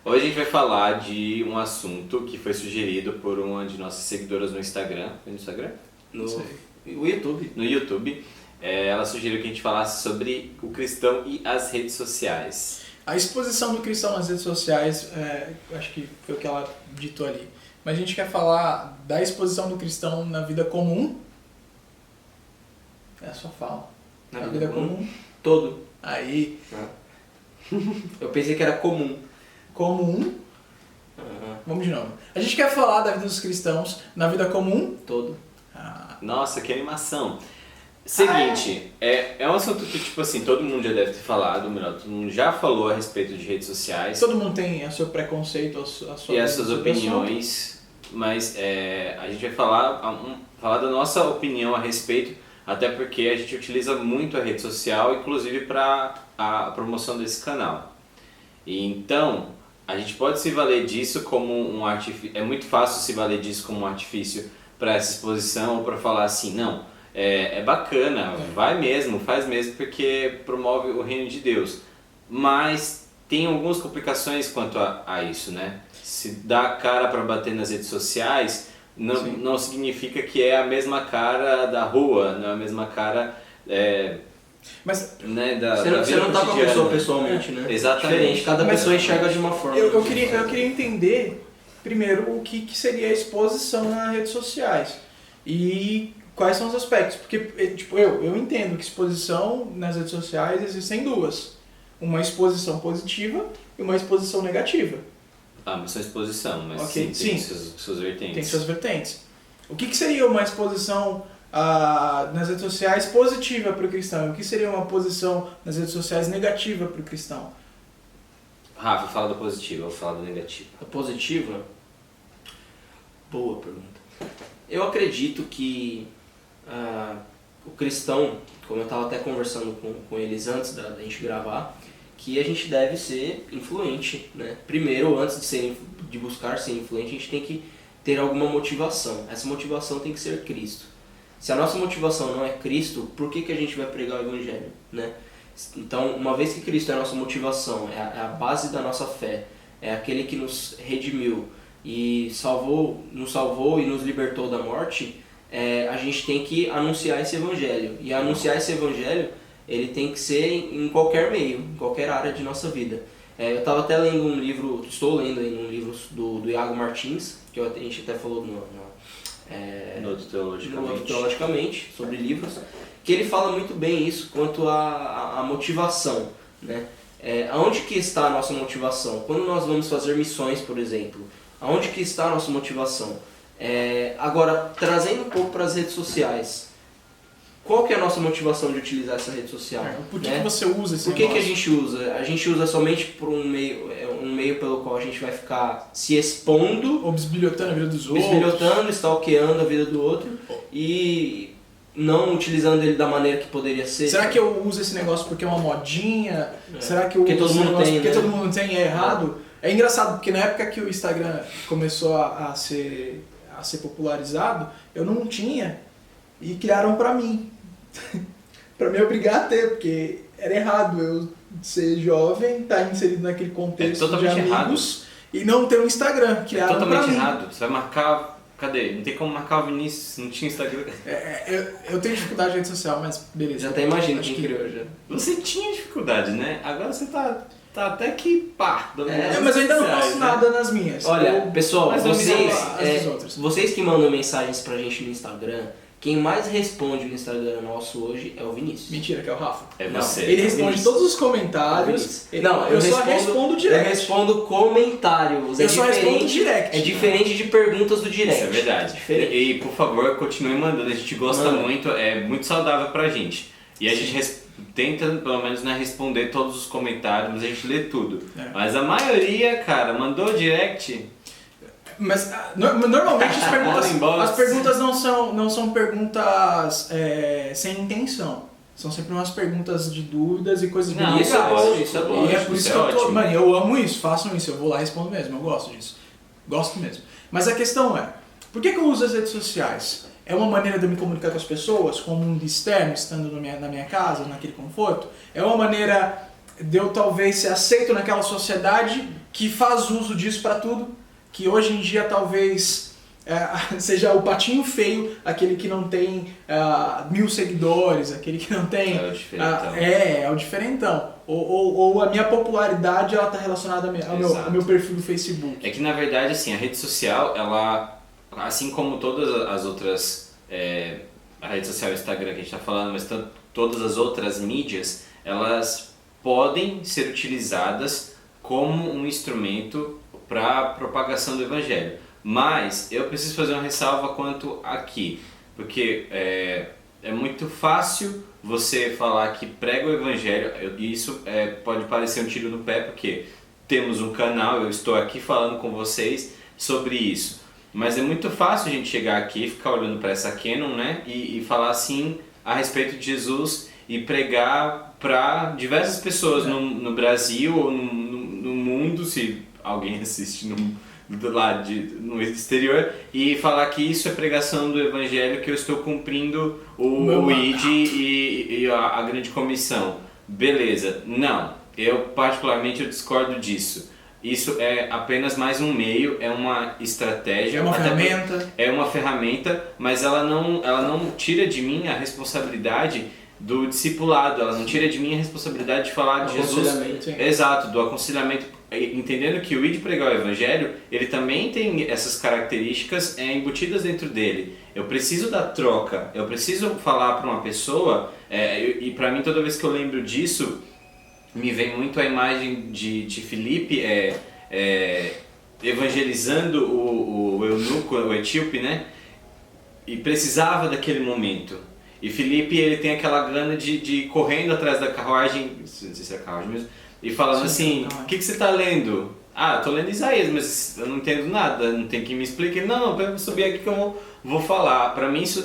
Hoje a gente vai falar de um assunto que foi sugerido por uma de nossas seguidoras no Instagram. Foi no Instagram? No YouTube. No YouTube. Ela sugeriu que a gente falasse sobre o cristão e as redes sociais. A exposição do cristão nas redes sociais, acho que foi o que ela ditou ali. Mas a gente quer falar da exposição do cristão na vida comum. É a sua fala. Na vida comum? Todo. Aí. Eu pensei que era comum. Comum. Vamos de novo. A gente quer falar da vida dos cristãos na vida comum. Todo. Nossa, que animação. Seguinte, é um assunto que, tipo assim, todo mundo já deve ter falado, melhor, todo mundo já falou a respeito de redes sociais. Todo mundo tem o seu preconceito, a sua e as suas opiniões, mas a gente vai falar da nossa opinião a respeito, até porque a gente utiliza muito a rede social, inclusive para a promoção desse canal. E então, a gente pode se valer disso como um artifício, é muito fácil se valer disso como um artifício para essa exposição, ou para falar assim, não, é bacana, vai mesmo, faz mesmo, porque promove o reino de Deus. Mas tem algumas complicações quanto a isso, né? Se dá cara para bater nas redes sociais, não significa que é a mesma cara da rua, não é a mesma cara Mas né, você não tá com a pessoa pessoalmente, né? Exatamente. Diferente, cada pessoa enxerga de uma forma. eu queria entender, primeiro, o que seria a exposição nas redes sociais. E quais são os aspectos? Porque, tipo, eu entendo que exposição nas redes sociais existem duas. Uma exposição positiva e uma exposição negativa. Mas são exposição, mas Okay, tem sim. suas vertentes. Tem suas vertentes. O que seria uma exposição nas redes sociais positiva para o cristão? E o que seria uma posição nas redes sociais negativa para o cristão? Rafa, fala do positivo, eu vou falar do negativo. A positiva? Boa pergunta. Eu acredito que o cristão, como eu estava até conversando com eles antes da gente gravar, que a gente deve ser influente, né? Primeiro, antes de buscar ser influente, a gente tem que ter alguma motivação. Essa motivação tem que ser Cristo. Se a nossa motivação não é Cristo, por que a gente vai pregar o Evangelho, né? Então, uma vez que Cristo é a nossa motivação, é a base da nossa fé, é aquele que nos redimiu e nos salvou e nos libertou da morte, a gente tem que anunciar esse Evangelho. E anunciar esse Evangelho, ele tem que ser em qualquer meio, em qualquer área de nossa vida. Eu estava até lendo estou lendo aí um livro do Iago Martins, que a gente até falou no Outro teologicamente, sobre livros, que ele fala muito bem isso quanto à motivação, né? Aonde que está a nossa motivação? Quando nós vamos fazer missões, por exemplo, aonde que está a nossa motivação? Agora, trazendo um pouco para as redes sociais, qual que é a nossa motivação de utilizar essa rede social? Por que você usa esse Por que a gente usa? A gente usa somente por um meio pelo qual a gente vai ficar se expondo, ou bisbilhotando a vida dos outros, stalkeando a vida do outro e não utilizando ele da maneira que poderia ser. Será que eu uso esse negócio porque é uma modinha? Será que eu porque uso todo esse mundo negócio tem, porque né? todo mundo tem e é errado? É engraçado, porque na época que o Instagram começou a ser popularizado, eu não tinha e criaram pra mim. Pra me obrigar a ter, porque era errado eu ser jovem, estar inserido naquele contexto de amigos e não ter um Instagram. Criaram pra mim. Totalmente errado. Você vai marcar... Cadê? Não tem como marcar o Vinícius, não tinha Instagram. Eu tenho dificuldade de rede social, mas beleza. Já até imagino Acho quem que criou já. Você tinha dificuldade, né? Agora você tá até que pá. mas eu ainda não posto nada nas minhas. Olha, pessoal, mas eu vocês que mandam mensagens pra gente no Instagram, quem mais responde no Instagram nosso hoje é o Vinícius. Mentira, que é o Rafa. É Não, você. Ele responde Vinícius. todos os comentários. Eu só respondo direct. Eu respondo comentários. Eu só respondo direct. É diferente de perguntas do direct. Isso é verdade. Diferente. E por favor, continue mandando. A gente gosta muito, é muito saudável pra gente. E a gente tenta, pelo menos, né, responder todos os comentários, mas a gente lê tudo. Mas a maioria, cara, mandou direct. Mas normalmente as perguntas não são perguntas sem intenção. São sempre umas perguntas de dúvidas e coisas bem legais. Isso é bom. E é por isso que eu amo isso, façam isso, eu vou lá e respondo mesmo, eu gosto disso. Gosto mesmo. Mas a questão é, por que eu uso as redes sociais? É uma maneira de eu me comunicar com as pessoas, com o mundo externo, estando na minha casa, naquele conforto? É uma maneira de eu talvez ser aceito naquela sociedade que faz uso disso para tudo, que hoje em dia talvez seja o patinho feio, aquele que não tem 1000 seguidores, aquele que não tem... É o diferentão. É o diferentão. Ou a minha popularidade ela está relacionada ao meu perfil do Facebook. É que na verdade assim, a rede social, ela, assim como todas as outras, a rede social, o Instagram que a gente está falando, mas todas as outras mídias, elas podem ser utilizadas como um instrumento para propagação do evangelho. Mas eu preciso fazer uma ressalva quanto aqui, porque é muito fácil você falar que prega o evangelho, e isso pode parecer um tiro no pé, porque temos um canal, eu estou aqui falando com vocês sobre isso. Mas é muito fácil a gente chegar aqui, ficar olhando para essa Canon, né, e falar assim a respeito de Jesus e pregar para diversas pessoas no Brasil ou no mundo, se alguém assiste no exterior, e falar que isso é pregação do evangelho, que eu estou cumprindo o ID e a grande comissão. Beleza, não, eu particularmente discordo disso. Isso é apenas mais um meio, é uma estratégia. É uma ferramenta. É uma ferramenta, mas ela não tira de mim a responsabilidade do discipulado, ela não tira de mim a responsabilidade de falar de Jesus. Exato, do aconselhamento. Entendendo que o ir de pregar o evangelho, ele também tem essas características embutidas dentro dele. Eu preciso da troca, eu preciso falar para uma pessoa, e para mim toda vez que eu lembro disso, me vem muito a imagem de Filipe evangelizando o eunuco, o etíope, né? E precisava daquele momento. E Filipe, ele tem aquela gana de ir correndo atrás da carruagem, não sei se é a carruagem mesmo, e falando assim, o que você está lendo? Ah, eu tô lendo Isaías, mas eu não entendo nada, não tem que me explicar. Não, eu vou subir aqui que eu vou falar. Para mim isso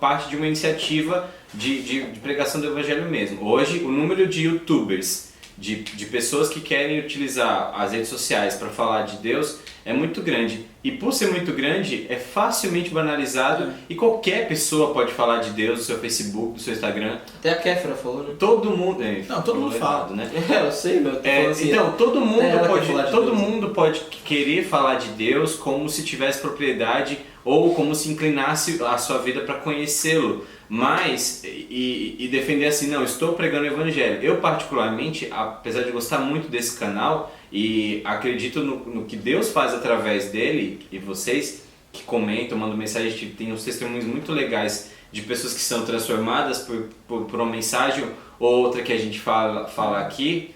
parte de uma iniciativa de pregação do evangelho mesmo. Hoje o número de youtubers, de pessoas que querem utilizar as redes sociais para falar de Deus é muito grande. E por ser muito grande, é facilmente banalizado e qualquer pessoa pode falar de Deus no seu Facebook, no seu Instagram. Até a Kéfera falou, né? Todo mundo... Não, todo mundo fala, né? Eu sei, meu. Assim, então, todo mundo pode querer falar de Deus como se tivesse propriedade ou como se inclinasse a sua vida para conhecê-lo. Mas, e defender assim, não, estou pregando o evangelho. Eu particularmente, apesar de gostar muito desse canal e acredito no que Deus faz através dele, e vocês que comentam, mandam mensagem, tem uns testemunhos muito legais de pessoas que são transformadas por uma mensagem ou outra que a gente fala aqui,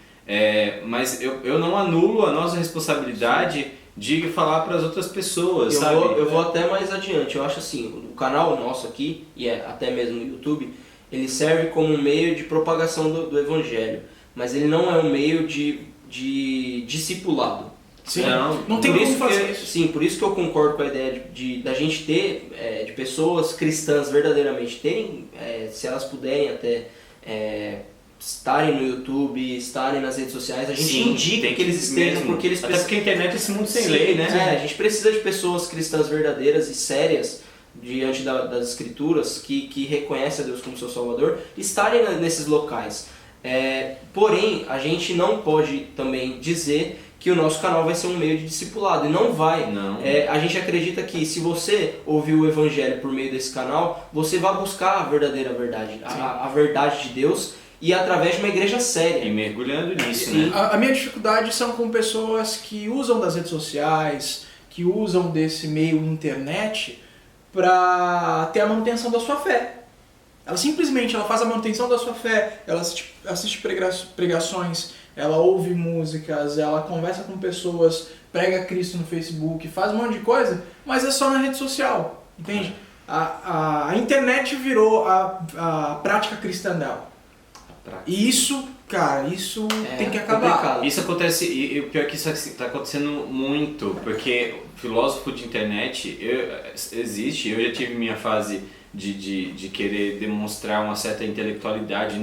mas eu não anulo a nossa responsabilidade de falar para as outras pessoas, sabe? Eu vou até mais adiante. Eu acho assim, o canal nosso aqui, e até mesmo no YouTube, ele serve como um meio de propagação do evangelho, mas ele não é um meio de discipulado. Sim, não tem como fazer isso. Sim, por isso que eu concordo com a ideia da gente ter, de pessoas cristãs verdadeiramente terem, se elas puderem até... estarem no YouTube, estarem nas redes sociais, a gente indica que eles estejam, mesmo, porque eles precisam... Até porque a internet é esse mundo sem Sim, lei, né? A gente precisa de pessoas cristãs verdadeiras e sérias diante das escrituras, que reconhecem a Deus como seu Salvador, estarem nesses locais. Porém, a gente não pode também dizer que o nosso canal vai ser um meio de discipulado, e não vai. Não. A gente acredita que se você ouvir o Evangelho por meio desse canal, você vai buscar a verdadeira verdade, a verdade de Deus, e através de uma igreja séria. E mergulhando nisso, né? A minha dificuldade são com pessoas que usam das redes sociais, que usam desse meio internet para ter a manutenção da sua fé. Ela simplesmente faz a manutenção da sua fé, ela assiste pregações, ela ouve músicas, ela conversa com pessoas, prega Cristo no Facebook, faz um monte de coisa, mas é só na rede social, entende? A internet virou a prática cristã dela. E isso, cara, tem que acabar. Complicado. Isso acontece, e o pior é que isso está acontecendo muito, porque filósofo de internet existe, eu já tive minha fase de querer demonstrar uma certa intelectualidade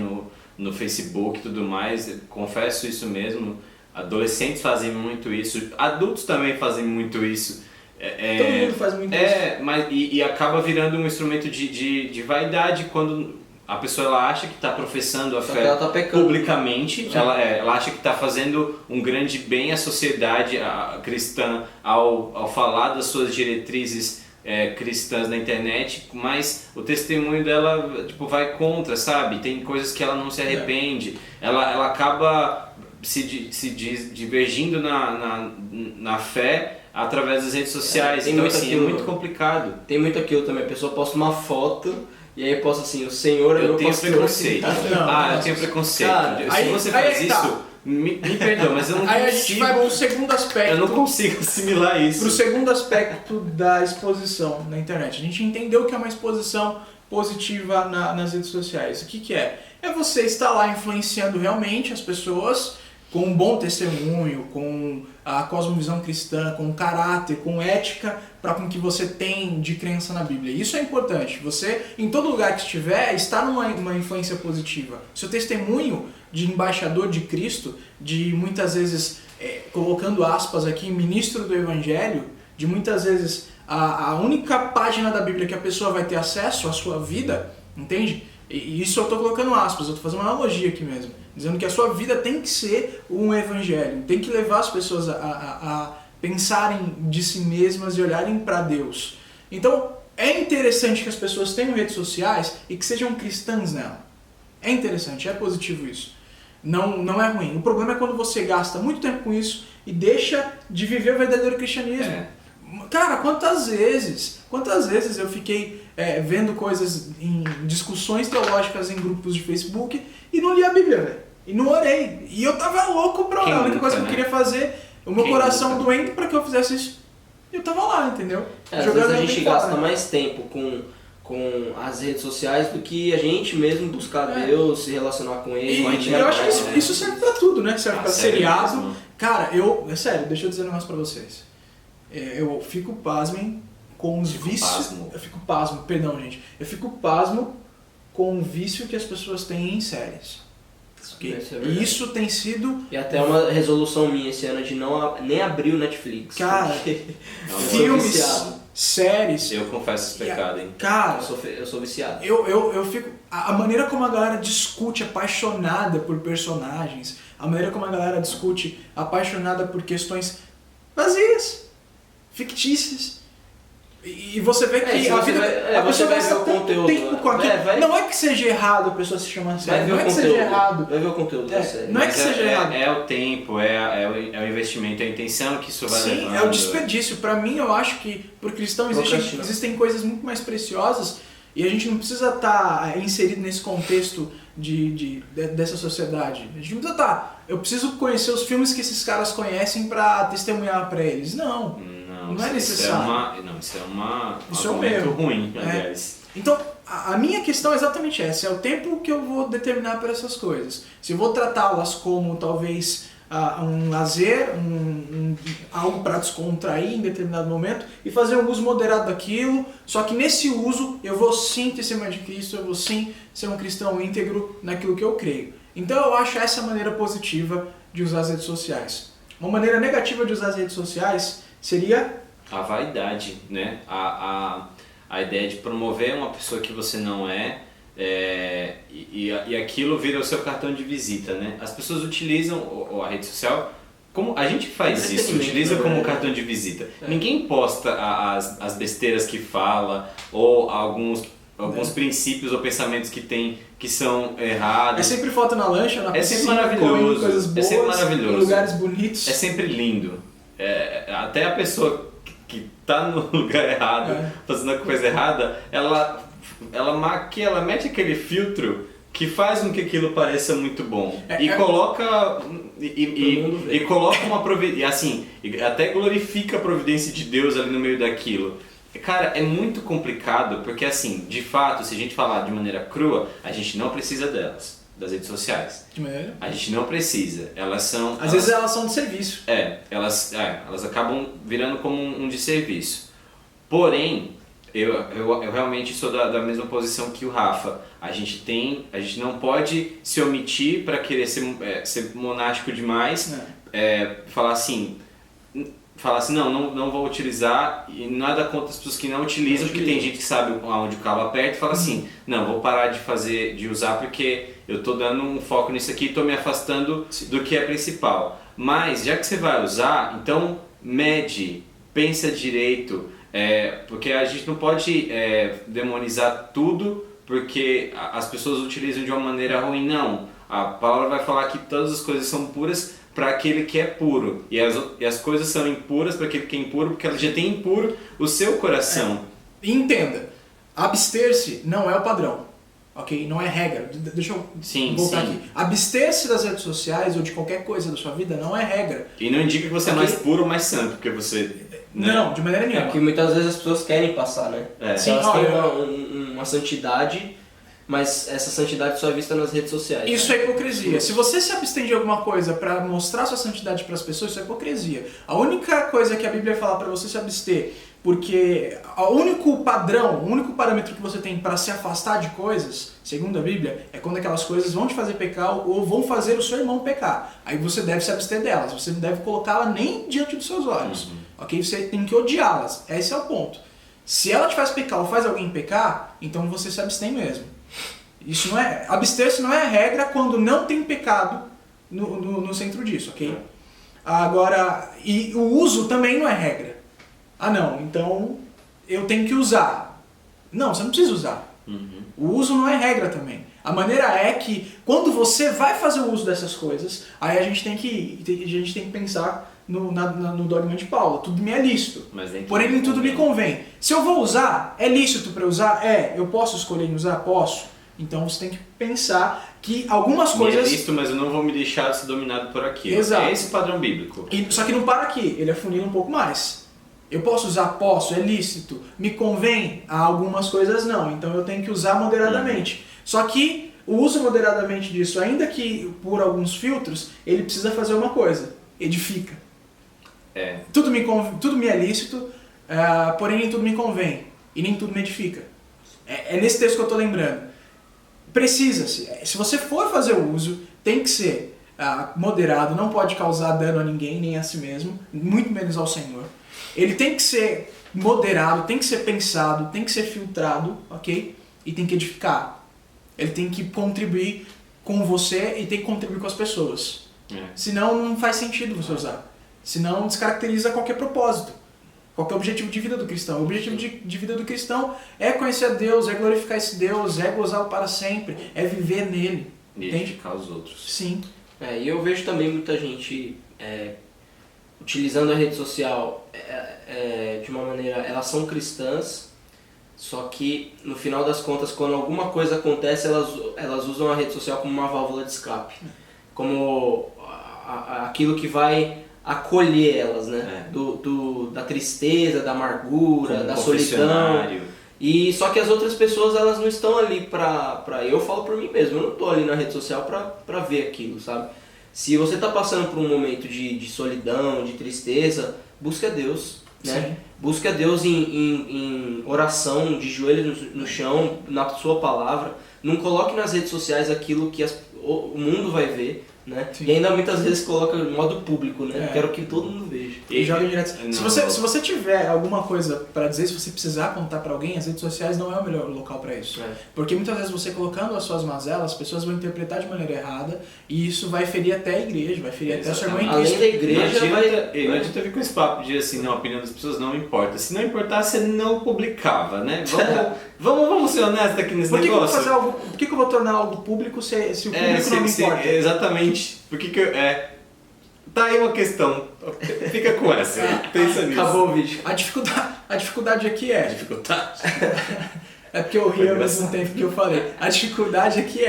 no Facebook e tudo mais, confesso isso mesmo, adolescentes fazem muito isso, adultos também fazem muito isso. Todo mundo faz muito isso. Mas, e acaba virando um instrumento de vaidade quando A pessoa ela acha que está professando a Só fé que ela tá pecando. publicamente, ela acha que está fazendo um grande bem à sociedade cristã ao falar das suas diretrizes cristãs na internet, mas o testemunho dela tipo, vai contra, sabe? Tem coisas que ela não se arrepende, ela acaba se divergindo na fé através das redes sociais, então assim, é muito complicado. Tem muito aquilo também, a pessoa posta uma foto e aí posta assim, o Senhor é meu tenho pastor. preconceito. Eu tenho preconceito. Cara, se você faz isso, me perdoa, mas eu não Aí consigo. a gente vai para o segundo aspecto. Eu não consigo assimilar isso. Para o segundo aspecto da exposição na internet. A gente entendeu que é uma exposição positiva nas redes sociais. O que é? É você estar lá influenciando realmente as pessoas com um bom testemunho, com a cosmovisão cristã, com caráter, com ética, para com que você tem de crença na Bíblia. Isso é importante. Você, em todo lugar que estiver, está numa influência positiva. Seu testemunho de embaixador de Cristo, de muitas vezes, colocando aspas aqui, ministro do Evangelho, de muitas vezes a única página da Bíblia que a pessoa vai ter acesso à sua vida, entende? E isso eu estou colocando aspas, eu estou fazendo uma analogia aqui mesmo, dizendo que a sua vida tem que ser um evangelho, tem que levar as pessoas a pensarem de si mesmas e olharem para Deus. Então, é interessante que as pessoas tenham redes sociais e que sejam cristãs nela. É interessante, é positivo isso. Não é ruim. O problema é quando você gasta muito tempo com isso e deixa de viver o verdadeiro cristianismo. Cara, quantas vezes eu fiquei vendo coisas em discussões teológicas em grupos de Facebook e não li a Bíblia, velho. E não orei. E eu tava louco pra orar. A única coisa que eu queria fazer, o meu coração doendo pra que eu fizesse isso. E eu tava lá, entendeu? Às vezes a gente gasta mais tempo com as redes sociais do que a gente mesmo buscar Deus, se relacionar com Ele. E eu acho que isso serve pra tudo, né? Serve pra seriado. Mesmo. Cara, é sério, deixa eu dizer um negócio pra vocês. Eu fico pasmem com os vícios. Eu fico pasmo, perdão, gente. Eu fico pasmo com o vício que as pessoas têm em séries. E isso tem sido... E até uma resolução minha esse ano de nem abrir o Netflix. Cara, filmes, séries... Eu confesso esse pecado, hein? Cara, eu sou viciado. Eu fico... A maneira como a galera discute apaixonada por personagens, a maneira como a galera discute apaixonada por questões vazias, fictícias. E você vê que a vida... a pessoa vai ver o conteúdo. Tempo com aquilo. Não é que seja errado a pessoa se chamar série. Não é que seja errado. Vai ver o conteúdo da série. Não é que seja errado. É o tempo, é o investimento, é a intenção que isso vai levando. Sim, é o desperdício. Pra mim, eu acho que pro cristão existem coisas muito mais preciosas e a gente não precisa estar inserido nesse contexto dessa sociedade. A gente não precisa estar... Eu preciso conhecer os filmes que esses caras conhecem pra testemunhar pra eles. Não é necessário. Isso é um argumento ruim, aliás. Então, a minha questão é exatamente essa. É o tempo que eu vou determinar para essas coisas. Se eu vou tratá-las como, talvez, um lazer, algo para descontrair em determinado momento e fazer um uso moderado daquilo, só que nesse uso eu vou sim testemunhar de Cristo, eu vou sim ser um cristão íntegro naquilo que eu creio. Então eu acho essa a maneira positiva de usar as redes sociais. Uma maneira negativa de usar as redes sociais seria a vaidade, né? A ideia de promover uma pessoa que você não é, e aquilo vira o seu cartão de visita, né? As pessoas utilizam a rede social como a gente faz isso, utiliza como cartão de visita. Ninguém posta as besteiras que fala ou alguns princípios ou pensamentos que tem que são errados. É sempre foto na lancha, na piscina, sempre maravilhoso, coisas boas, sempre maravilhoso, em lugares bonitos. É sempre lindo. Até a pessoa que tá no lugar errado, fazendo a coisa errada, ela maquia, ela mete aquele filtro que faz com que aquilo pareça muito bom. Coloca e coloca uma providência, assim, até glorifica a providência de Deus ali no meio daquilo. Cara, é muito complicado, porque assim, de fato, se a gente falar de maneira crua, a gente não precisa delas, das redes sociais. A gente não precisa. Às vezes elas são de serviço. Elas acabam virando como um desserviço. Porém, eu realmente sou da mesma posição que o Rafa. A gente não pode se omitir para querer ser monástico demais, falar assim... falar assim, não vou utilizar, e nada contra as pessoas que não utilizam, porque tem gente que sabe aonde o cabo aperta e fala assim, não, vou parar de usar porque eu tô dando um foco nisso aqui e tô me afastando do que é principal. Mas, já que você vai usar, então mede, pensa direito, porque a gente não pode demonizar tudo porque as pessoas utilizam de uma maneira ruim, não. A palavra vai falar que todas as coisas são puras para aquele que é puro. E as coisas são impuras para aquele que é impuro, porque ela já tem impuro o seu coração. E entenda, abster-se não é o padrão, ok? Não é regra. Deixa eu voltar aqui. Abster-se das redes sociais ou de qualquer coisa da sua vida não é regra. E não indica que você é mais puro ou mais santo, porque você... Né? Não, de maneira nenhuma. Porque muitas vezes as pessoas querem passar, né? Sim, elas têm uma santidade, mas essa santidade só é vista nas redes sociais. Isso é hipocrisia. Se você se abstém de alguma coisa para mostrar sua santidade para as pessoas, isso é hipocrisia. A única coisa que a Bíblia fala para você se abster, porque o único padrão, o único parâmetro que você tem para se afastar de coisas, segundo a Bíblia, é quando aquelas coisas vão te fazer pecar ou vão fazer o seu irmão pecar. Aí você deve se abster delas, você não deve colocá-la nem diante dos seus olhos. Ok? Você tem que odiá-las. Esse é o ponto. Se ela te faz pecar ou faz alguém pecar, então você se abstém mesmo. Isso não é, abster-se não é regra quando não tem pecado no centro disso, ok? Agora, e o uso também não é regra. Ah não, então eu tenho que usar. Não, você não precisa usar. O uso não é regra também. A maneira é que quando você vai fazer o uso dessas coisas, aí a gente tem que pensar no dogma de Paulo. Tudo me é lícito, porém nem tudo me convém. Se eu vou usar, é lícito para usar? Eu posso escolher em usar? Posso. Então você tem que pensar que algumas coisas... É lícito, mas eu não vou me deixar ser dominado por aquilo. Exato. É esse o padrão bíblico. Só que não para aqui, ele afunila um pouco mais. Eu posso usar? Posso, é lícito. Me convém? Algumas coisas não, então eu tenho que usar moderadamente. Só que o uso moderadamente disso, ainda que por alguns filtros, ele precisa fazer uma coisa, edifica. Tudo me é lícito, porém nem tudo me convém, e nem tudo me edifica. É nesse texto que eu estou lembrando. Precisa-se. Se você for fazer o uso, tem que ser moderado, não pode causar dano a ninguém, nem a si mesmo, muito menos ao Senhor. Ele tem que ser moderado, tem que ser pensado, tem que ser filtrado, ok? E tem que edificar. Ele tem que contribuir com você e tem que contribuir com as pessoas. Senão não faz sentido você usar. Senão descaracteriza qualquer propósito. Qual é o objetivo de vida do cristão? O objetivo de vida do cristão é conhecer a Deus, é glorificar esse Deus, é gozá-lo para sempre, é viver nele. E edificar os outros. Sim. E eu vejo também muita gente utilizando a rede social de uma maneira... Elas são cristãs, só que no final das contas, quando alguma coisa acontece, elas usam a rede social como uma válvula de escape. Como aquilo que vai... acolher elas, né? Da tristeza, da amargura, como da solidão. E só que as outras pessoas, elas não estão ali pra... Eu falo por mim mesmo, eu não tô ali na rede social pra ver aquilo, sabe? Se você tá passando por um momento de solidão, de tristeza, busque a Deus, né? Sim. Busque a Deus em oração, de joelhos no chão, na sua palavra. Não coloque nas redes sociais aquilo que o mundo vai ver, né? E ainda muitas vezes coloca em modo público, né? Quero que todo mundo veja. E joga direto. Se você tiver alguma coisa para dizer, se você precisar contar para alguém, as redes sociais não é o melhor local para isso. Porque muitas vezes você colocando as suas mazelas, as pessoas vão interpretar de maneira errada e isso vai ferir até a igreja, vai ferir até o seu irmão em Cristo. Além da igreja, não adianta vir com esse papo de assim, não, a opinião das pessoas não importa. Se não importasse, você não publicava, né? Vamos ser honestos aqui nesse negócio. Por que eu vou tornar algo público se o público não me importa? Exatamente. Por que Tá aí uma questão. Fica com essa. Pensa nisso. Acabou o vídeo. A dificuldade aqui é... Dificuldade? É porque eu ri ao mesmo tempo que eu falei. A dificuldade aqui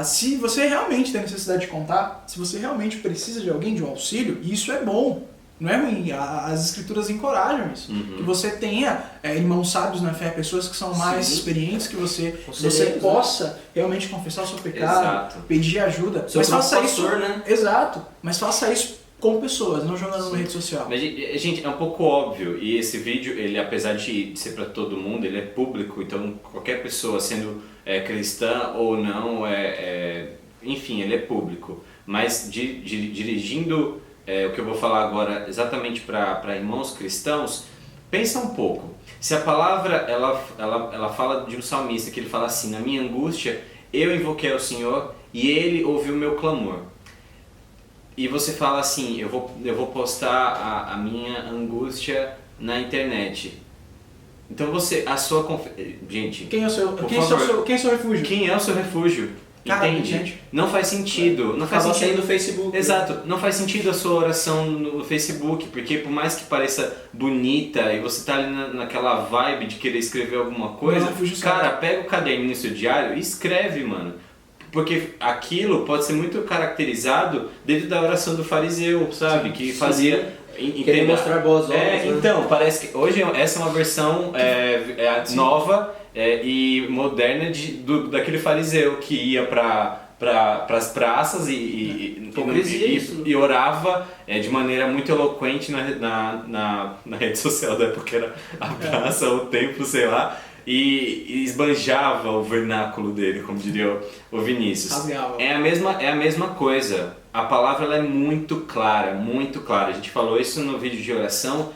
se você realmente tem necessidade de contar, se você realmente precisa de alguém, de um auxílio, isso é bom. Não é ruim, as escrituras encorajam isso. Que você tenha irmãos sábios na fé, pessoas que são mais experientes que você possa realmente confessar o seu pecado, pedir ajuda. Mas faça isso, né? Exato, mas faça isso com pessoas, não jogando na rede social. Mas, gente, é um pouco óbvio, e esse vídeo, ele apesar de ser para todo mundo, ele é público, então qualquer pessoa, sendo cristã ou não, enfim, ele é público. Mas dirigindo o que eu vou falar agora exatamente para irmãos cristãos, pensa um pouco. Se a palavra ela fala de um salmista que ele fala assim: na minha angústia eu invoquei ao Senhor e Ele ouviu o meu clamor. E você fala assim: eu vou postar a minha angústia na internet. Então gente, Quem é o seu, por quem é favor, quem é o seu refúgio? quem é o seu refúgio? Cara, Entende? gente. Não faz sentido. Não faz Acaba sentido. sendo o Facebook. Exato. Não faz sentido a sua oração no Facebook, porque por mais que pareça bonita e você tá ali naquela vibe de querer escrever alguma coisa, cara, pega o caderninho seu diário e escreve, mano. Porque aquilo pode ser muito caracterizado dentro da oração do fariseu, sabe? Que fazia... Querer mostrar boas obras. Né? Então, parece que hoje essa é uma versão nova e moderna daquele fariseu que ia para as praças e orava de maneira muito eloquente na rede social da época, era a praça ou o templo, sei lá, e esbanjava o vernáculo dele, como diria o Vinícius. Rasgava. É a mesma coisa. A palavra ela é muito clara, muito clara. A gente falou isso no vídeo de oração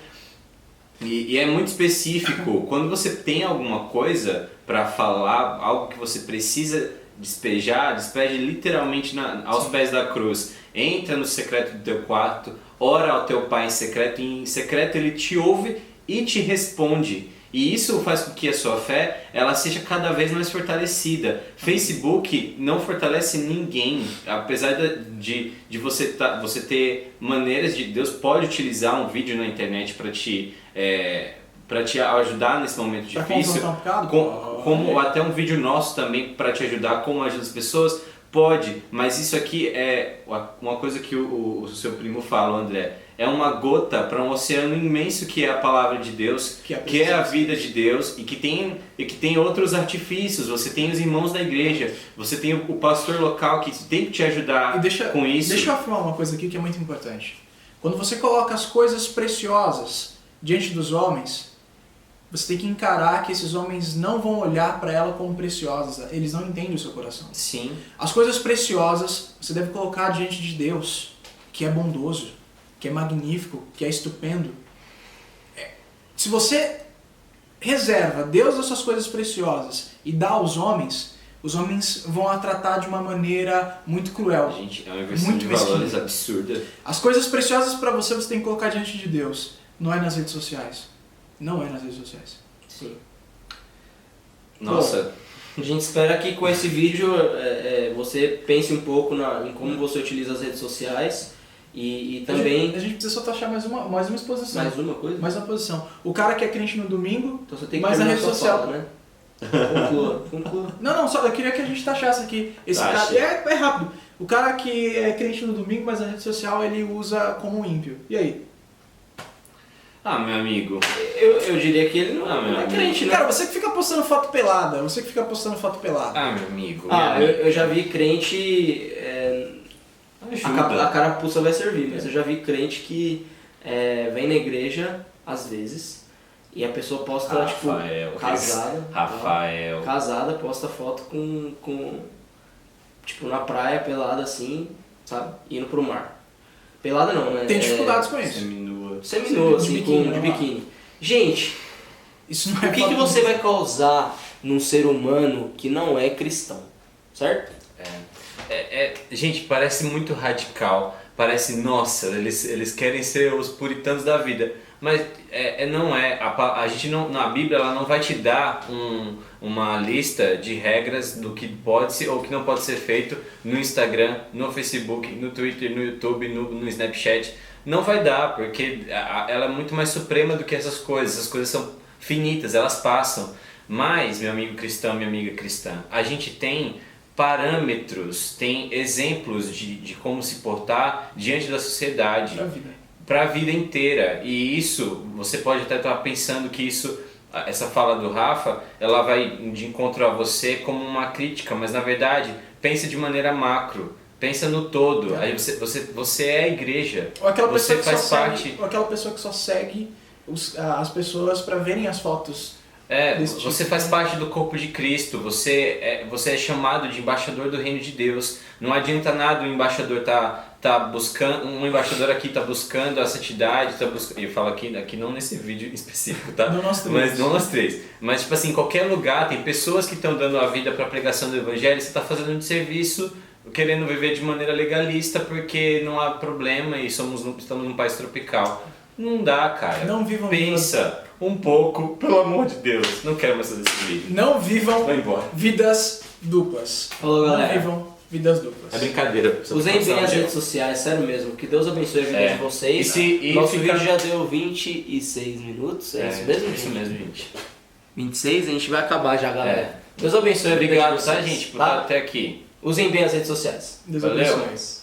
e é muito específico. Quando você tem alguma coisa para falar, algo que você precisa despejar, despeje literalmente aos pés da cruz. Entra no secreto do teu quarto, ora ao teu pai em secreto ele te ouve e te responde. E isso faz com que a sua fé ela seja cada vez mais fortalecida. Facebook não fortalece ninguém, apesar de você ter maneiras de... Deus pode utilizar um vídeo na internet para te ajudar nesse momento difícil, como até um vídeo nosso também para te ajudar, como ajuda as pessoas, pode, mas isso aqui é uma coisa que o seu primo fala, André, é uma gota para um oceano imenso que é a palavra de Deus, que é a vida de Deus e que tem outros artifícios. Você tem os irmãos da igreja, você tem o pastor local que tem que te ajudar com isso. Deixa eu afirmar uma coisa aqui que é muito importante. Quando você coloca as coisas preciosas diante dos homens, você tem que encarar que esses homens não vão olhar para ela como preciosas, eles não entendem o seu coração. Sim. As coisas preciosas você deve colocar diante de Deus, que é bondoso, que é magnífico, que é estupendo. Se você reserva Deus as suas coisas preciosas e dá aos homens, os homens vão a tratar de uma maneira muito cruel. Gente, é uma inversão de valores absurda. As coisas preciosas para você tem que colocar diante de Deus, não é nas redes sociais. Não é nas redes sociais. Sim. Nossa. Bom, a gente espera que com esse vídeo você pense um pouco em como você utiliza as redes sociais e também... A gente precisa só taxar mais uma exposição. Mais uma coisa? Mais uma posição. O cara que é crente no domingo, então você tem que mas na rede social... Fala, né? Conclua. Não, só eu queria que a gente taxasse aqui. Esse cara é rápido. O cara que é crente no domingo, mas na rede social ele usa como ímpio. E aí? Ah, meu amigo. Eu diria que ele não é crente, né? Cara, você que fica postando foto pelada. Ah, meu amigo. Eu já vi crente... A carapuça vai servir, mas eu já vi crente que vem na igreja, às vezes, e a pessoa posta, casada, posta foto com tipo, na praia, pelada assim, sabe? Indo pro mar. Pelada não, né? Tem dificuldades com isso. Seminua, assim, de biquíni. Gente, isso não é o que você vai causar num ser humano que não é cristão? Certo? Gente, parece muito radical. Parece, nossa, eles querem ser os puritanos da vida. Mas não é. A gente não, na Bíblia ela não vai te dar uma lista de regras do que pode ser ou que não pode ser feito no Instagram, no Facebook, no Twitter, no YouTube, no Snapchat. Não vai dar, porque ela é muito mais suprema do que essas coisas. Essas coisas são finitas, elas passam. Mas, meu amigo cristão, minha amiga cristã, a gente tem parâmetros, tem exemplos de como se portar diante da sociedade. Para a vida inteira. E isso, você pode até estar pensando que essa fala do Rafa, ela vai de encontro a você como uma crítica, mas na verdade, pensa de maneira macro, pensa no todo. Aí você é a igreja, ou aquela você pessoa faz parte... Ou aquela pessoa que só segue as pessoas para verem as fotos desse tipo. Você faz parte do corpo de Cristo, você é chamado de embaixador do reino de Deus. Não adianta nada o embaixador tá buscando, um embaixador aqui tá buscando a santidade, eu falo aqui não nesse vídeo específico, tá? Não nós três. Mas não nós três. Mas tipo assim, em qualquer lugar tem pessoas que estão dando a vida para a pregação do evangelho, você está fazendo um serviço querendo viver de maneira legalista porque não há problema e estamos num país tropical. Não dá, cara. Não vivam Pensa um pouco, pelo amor de Deus. Não quero mais fazer esse vídeo. Não vivam Vai embora. vidas duplas. Falou, galera. Não vivam vidas duplas. É brincadeira. Usem bem as redes sociais, sério mesmo. Que Deus abençoe a vida de vocês. Nosso vídeo já deu 26 minutos, é isso mesmo? Isso mesmo, gente. 26, a gente vai acabar já, galera. Deus abençoe a vida de Obrigado, vocês. tá, gente, por estar até aqui. Usem bem as redes sociais. Deus Valeu. abençoe.